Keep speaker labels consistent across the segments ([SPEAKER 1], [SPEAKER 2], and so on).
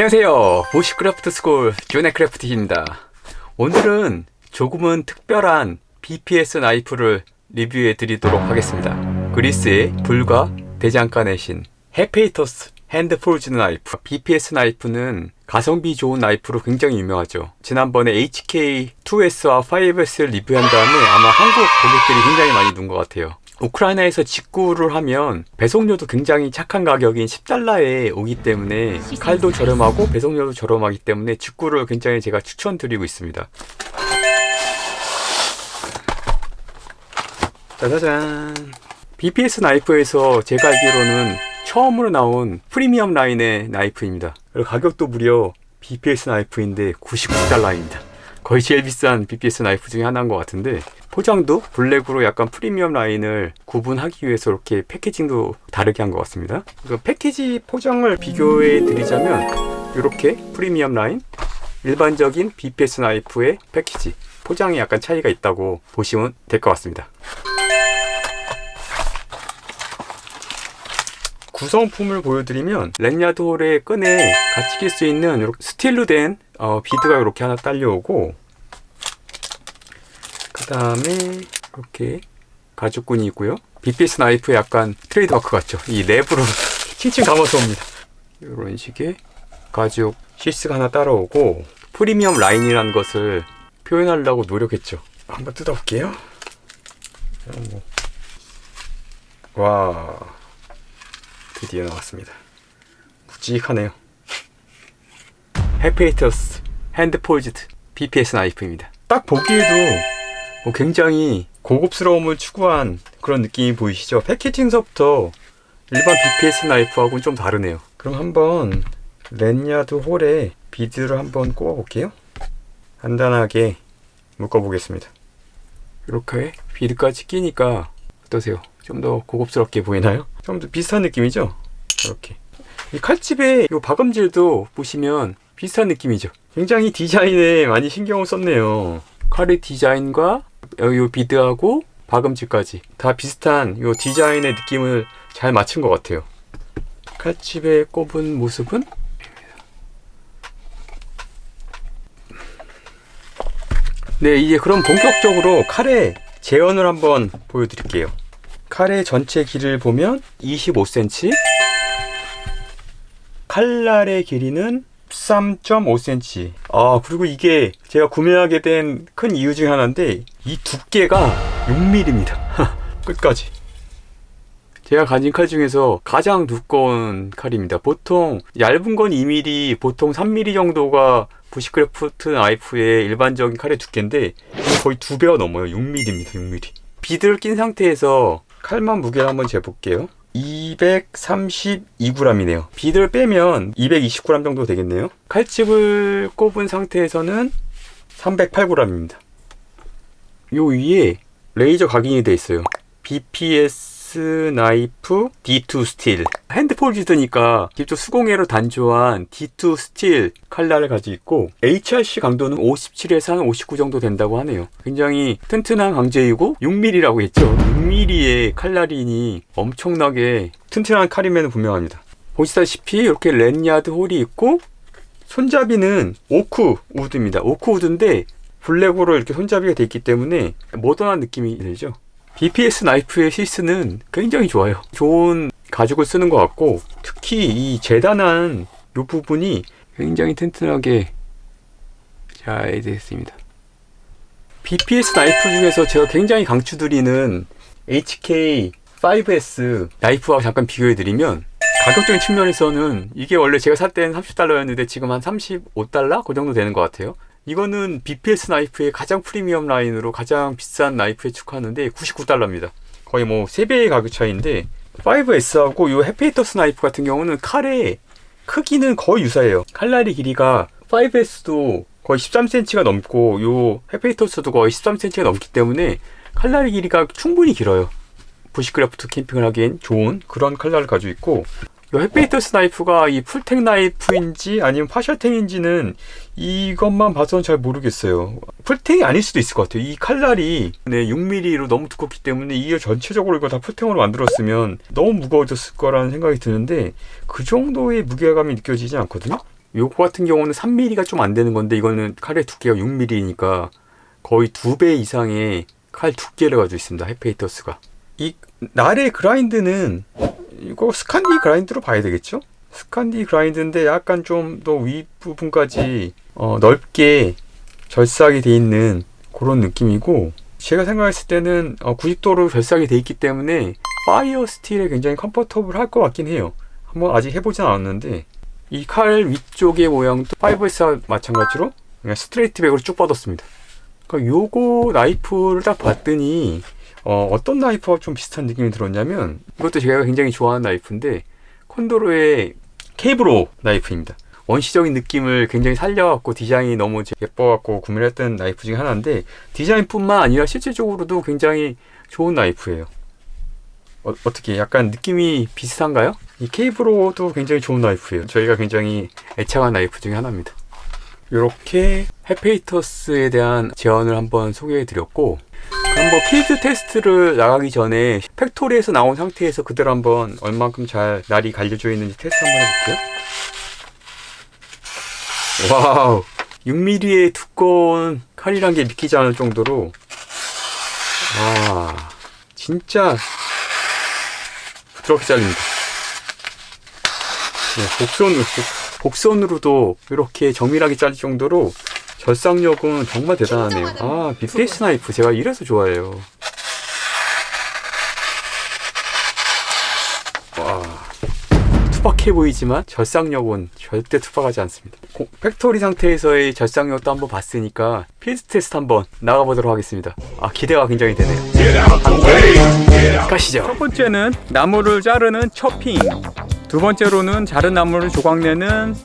[SPEAKER 1] 안녕하세요. 부시크래프트 스쿨 듀네크래프트입니다. 오늘은 조금은 특별한 BPS 나이프를 리뷰해 드리도록 하겠습니다. 그리스의 불과 대장간 내신 헤페이토스 핸드폴즈 나이프. BPS 나이프는 가성비 좋은 나이프로 굉장히 유명하죠. 지난번에 HK2S와 5S를 리뷰한 다음에 아마 한국 고객들이 굉장히 많이 눈 것 같아요. 우크라이나에서 직구를 하면 배송료도 굉장히 착한 가격인 10달러에 오기 때문에 칼도 저렴하고 배송료도 저렴하기 때문에 직구를 굉장히 제가 추천드리고 있습니다. 짜자잔. BPS 나이프에서 제가 알기로는 처음으로 나온 프리미엄 라인의 나이프입니다. 그리고 가격도 무려 BPS 나이프인데 99달러입니다. 거의 제일 비싼 BPS 나이프 중에 하나인 것 같은데, 포장도 블랙으로 약간 프리미엄 라인을 구분하기 위해서 이렇게 패키징도 다르게 한 것 같습니다. 그 패키지 포장을 비교해 드리자면 이렇게 프리미엄 라인, 일반적인 BPS 나이프의 패키지 포장이 약간 차이가 있다고 보시면 될 것 같습니다. 구성품을 보여드리면 랭야드 홀의 끈에 같이 낄 수 있는 이렇게 스틸로 된 비드가 이렇게 하나 딸려오고, 그 다음에 이렇게 가죽끈이 있고요. BPS 나이프의 약간 트레이드마크 같죠. 이 랩으로 칭칭 감아서 옵니다. 이런 식의 가죽 시스가 하나 따라오고, 프리미엄 라인이라는 것을 표현하려고 노력했죠. 한번 뜯어볼게요. 와, 드디어 나왔습니다. 묵직하네요. 헤페이토스 핸드폴즈드 BPS 나이프입니다. 딱 보기에도 굉장히 고급스러움을 추구한 그런 느낌이 보이시죠? 패키징서부터 일반 BPS 나이프하고는 좀 다르네요. 그럼 한번 랭야드 홀에 비드를 한번 꼽아 볼게요. 간단하게 묶어 보겠습니다. 이렇게 비드까지 끼니까 어떠세요? 좀 더 고급스럽게 보이나요? 좀 더 비슷한 느낌이죠? 이렇게 이 칼집의 이 박음질도 보시면 비슷한 느낌이죠. 굉장히 디자인에 많이 신경을 썼네요. 칼의 디자인과 이 비드하고 박음질까지 다 비슷한 이 디자인의 느낌을 잘 맞춘 것 같아요. 칼집에 꼽은 모습은 네, 이제 그럼 본격적으로 칼의 재현을 한번 보여드릴게요. 칼의 전체 길이를 보면 25cm, 칼날의 길이는 13.5cm. 그리고 이게 제가 구매하게 된 큰 이유 중에 하나인데, 이 두께가 6mm입니다. 끝까지. 제가 가진 칼 중에서 가장 두꺼운 칼입니다. 보통 얇은 건 2mm, 보통 3mm 정도가 부시크래프트 나이프의 일반적인 칼의 두께인데, 거의 2배가 넘어요. 6mm입니다. 6mm. 비드를 낀 상태에서 칼만 무게를 한번 재볼게요. 232g이네요. 비드를 빼면 220g 정도 되겠네요. 칼집을 꼽은 상태에서는 308g입니다. 요 위에 레이저 각인이 되어 있어요. BPS 나이프 D2 스틸. 핸드폴즈드니까 직접 수공예로 단조한 D2 스틸 칼날을 가지고 있고, HRC 강도는 57에서 한 59 정도 된다고 하네요. 굉장히 튼튼한 강제이고 6mm라고 했죠. 6mm의 칼날이니 엄청나게 튼튼한 칼임에는 분명합니다. 보시다시피 이렇게 랭야드 홀이 있고, 손잡이는 오크 우드입니다. 오크 우드인데 블랙으로 이렇게 손잡이가 되어 있기 때문에 모던한 느낌이 들죠. BPS 나이프의 시스는 굉장히 좋아요. 좋은 가죽을 쓰는 것 같고, 특히 이 재단한 이 부분이 굉장히 튼튼하게 잘 되었습니다. BPS 나이프 중에서 제가 굉장히 강추드리는 HK5S 나이프와 잠깐 비교해드리면, 가격적인 측면에서는 이게 원래 제가 살 때는 30달러였는데 지금 한 35달러? 그 정도 되는 것 같아요. 이거는 BPS 나이프의 가장 프리미엄 라인으로 가장 비싼 나이프에 축하하는데 99달러입니다. 거의 뭐 3배의 가격 차이인데, 5S하고 이 헤페이토스 나이프 같은 경우는 칼의 크기는 거의 유사해요. 칼날의 길이가 5S도 거의 13cm가 넘고 이 헤페이토스도 거의 13cm가 넘기 때문에 칼날의 길이가 충분히 길어요. 부시크래프트 캠핑을 하기엔 좋은 그런 칼날을 가지고 있고, 이 헤페이토스 나이프가 이 풀텍 나이프인지 아니면 파셜텍인지는 이것만 봐서는 잘 모르겠어요. 풀텍이 아닐 수도 있을 것 같아요. 이 칼날이 6mm로 너무 두껍기 때문에 이게 전체적으로 이거 다 풀텍으로 만들었으면 너무 무거워졌을 거라는 생각이 드는데, 그 정도의 무게감이 느껴지지 않거든요. 요거 같은 경우는 3mm가 좀 안 되는 건데 이거는 칼의 두께가 6mm니까 거의 2배 이상의 칼 두께를 가지고 있습니다. 헤페이터스가. 이 나래 그라인드는 이거 스칸디 그라인드로 봐야 되겠죠? 스칸디 그라인드인데 약간 좀 더 윗부분까지 넓게 절삭이 돼 있는 그런 느낌이고, 제가 생각했을 때는 90도로 절삭이 돼 있기 때문에 파이어 스틸에 굉장히 컴포터블 할 것 같긴 해요. 한번 아직 해보진 않았는데, 이 칼 위쪽의 모양도 5S와 마찬가지로 그냥 스트레이트 백으로 쭉 뻗었습니다. 그러니까 요거 나이프를 딱 봤더니 어떤 나이프와 좀 비슷한 느낌이 들었냐면, 이것도 제가 굉장히 좋아하는 나이프인데 콘도로의 케이브로 나이프입니다. 원시적인 느낌을 굉장히 살려갖고 디자인이 너무 예뻐갖고 구매를 했던 나이프 중에 하나인데, 디자인뿐만 아니라 실질적으로도 굉장히 좋은 나이프예요. 어떻게 약간 느낌이 비슷한가요? 이 케이브로도 굉장히 좋은 나이프예요. 저희가 굉장히 애착한 나이프 중에 하나입니다. 이렇게 헤페이터스에 대한 제언을 한번 소개해 드렸고, 한번 필드 테스트를 나가기 전에 팩토리에서 나온 상태에서 그대로 한번 얼만큼 잘 날이 갈려져 있는지 테스트 한번 해볼게요. 와우, 6mm의 두꺼운 칼이란 게 믿기지 않을 정도로, 와, 진짜 부드럽게 잘립니다. 네, 곡선으로도 이렇게 정밀하게 잘릴 정도로 절삭력은 정말 대단하네요. 아, 빅페이스 나이프 제가 이래서 좋아해요. 와, 투박해 보이지만 절삭력은 절대 투박하지 않습니다. 팩토리 상태에서의 절삭력도 한번 봤으니까 필드 테스트 한번 나가보도록 하겠습니다. 기대가 굉장히 되네요. 가시죠. 첫 번째는 나무를 자르는 처핑, 두 번째로는 자른 나무를 조각내는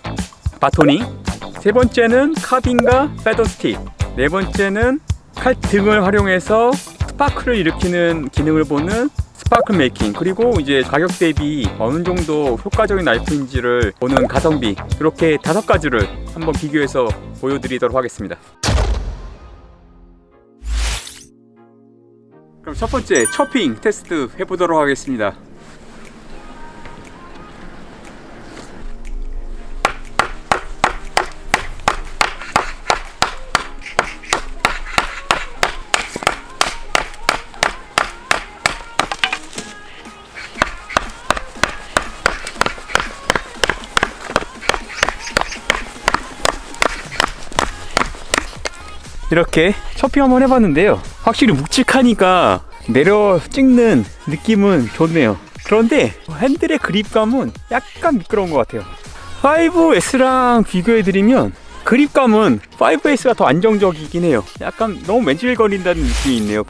[SPEAKER 1] 바토닝, 세 번째는 카빙과 패더 스틱, 네 번째는 칼 등을 활용해서 스파크를 일으키는 기능을 보는 스파클 메이킹, 그리고 이제 가격 대비 어느 정도 효과적인 나이프인지를 보는 가성비, 이렇게 5가지를 한번 비교해서 보여드리도록 하겠습니다. 그럼 첫 번째 처핑 테스트 해보도록 하겠습니다. 이렇게 처핑 한번 해봤는데요, 확실히 묵직하니까 내려 찍는 느낌은 좋네요. 그런데 핸들의 그립감은 약간 미끄러운 것 같아요. 5S랑 비교해드리면 그립감은 5S가 더 안정적이긴 해요. 약간 너무 맨질거린다는 느낌이 있네요.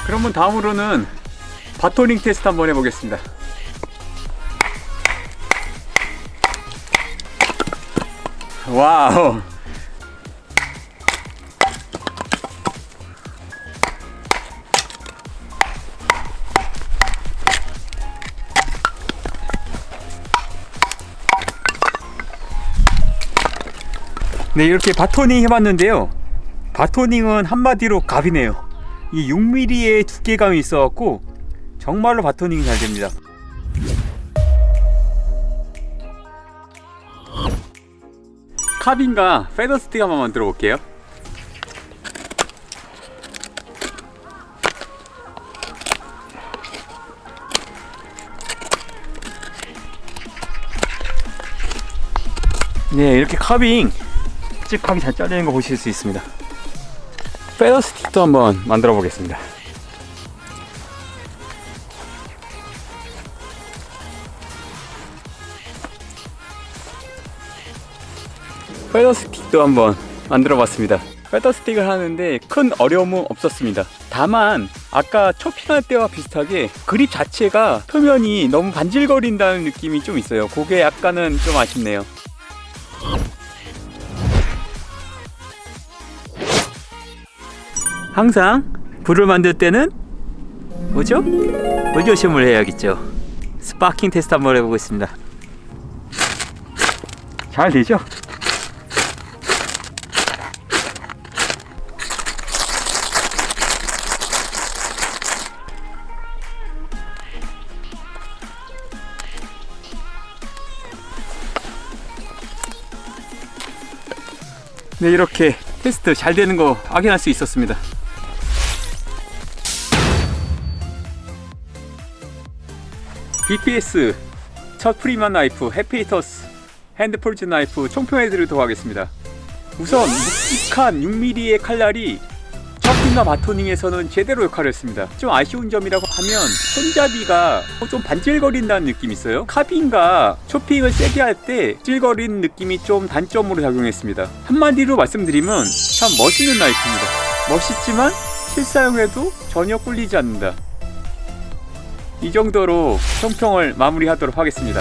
[SPEAKER 1] 그러면 다음으로는 바토닝 테스트 한번 해보겠습니다. 와우, 네, 이렇게 바토닝 해봤는데요, 바토닝은 한마디로 갑이네요. 이 6mm의 두께감이 있어갖고 정말로 바토닝이 잘 됩니다. 카빙과 패더 스틱 한번 만들어 볼게요. 네, 이렇게 카빙 묵직하게 잘 잘리는 거 보실 수 있습니다. 패더 스틱도 한번 만들어 보겠습니다. 패더 스틱도 한번 만들어 봤습니다. 패더 스틱을 하는데 큰 어려움은 없었습니다. 다만 아까 초핑할 때와 비슷하게 그립 자체가 표면이 너무 반질거린다는 느낌이 좀 있어요. 그게 약간은 좀 아쉽네요. 항상 불을 만들 때는 뭐죠? 물 조심을 해야겠죠. 스파킹 테스트 한번 해보겠습니다. 잘 되죠? 네, 이렇게 테스트 잘 되는 거 확인할 수 있었습니다. BPS 첫 프리미엄 나이프 해피히터스 핸드폴즈 나이프 총평해 드리도록 하겠습니다. 우선 묵직한 6mm의 칼날이 척핑과 바토닝에서는 제대로 역할을 했습니다. 좀 아쉬운 점이라고 하면 손잡이가 좀 반질거린다는 느낌이 있어요. 카빈과 초핑을 세게 할 때 찔거리는 느낌이 좀 단점으로 작용했습니다. 한마디로 말씀드리면 참 멋있는 나이프입니다. 멋있지만 실사용해도 전혀 꿀리지 않는다. 이 정도로 총평을 마무리하도록 하겠습니다.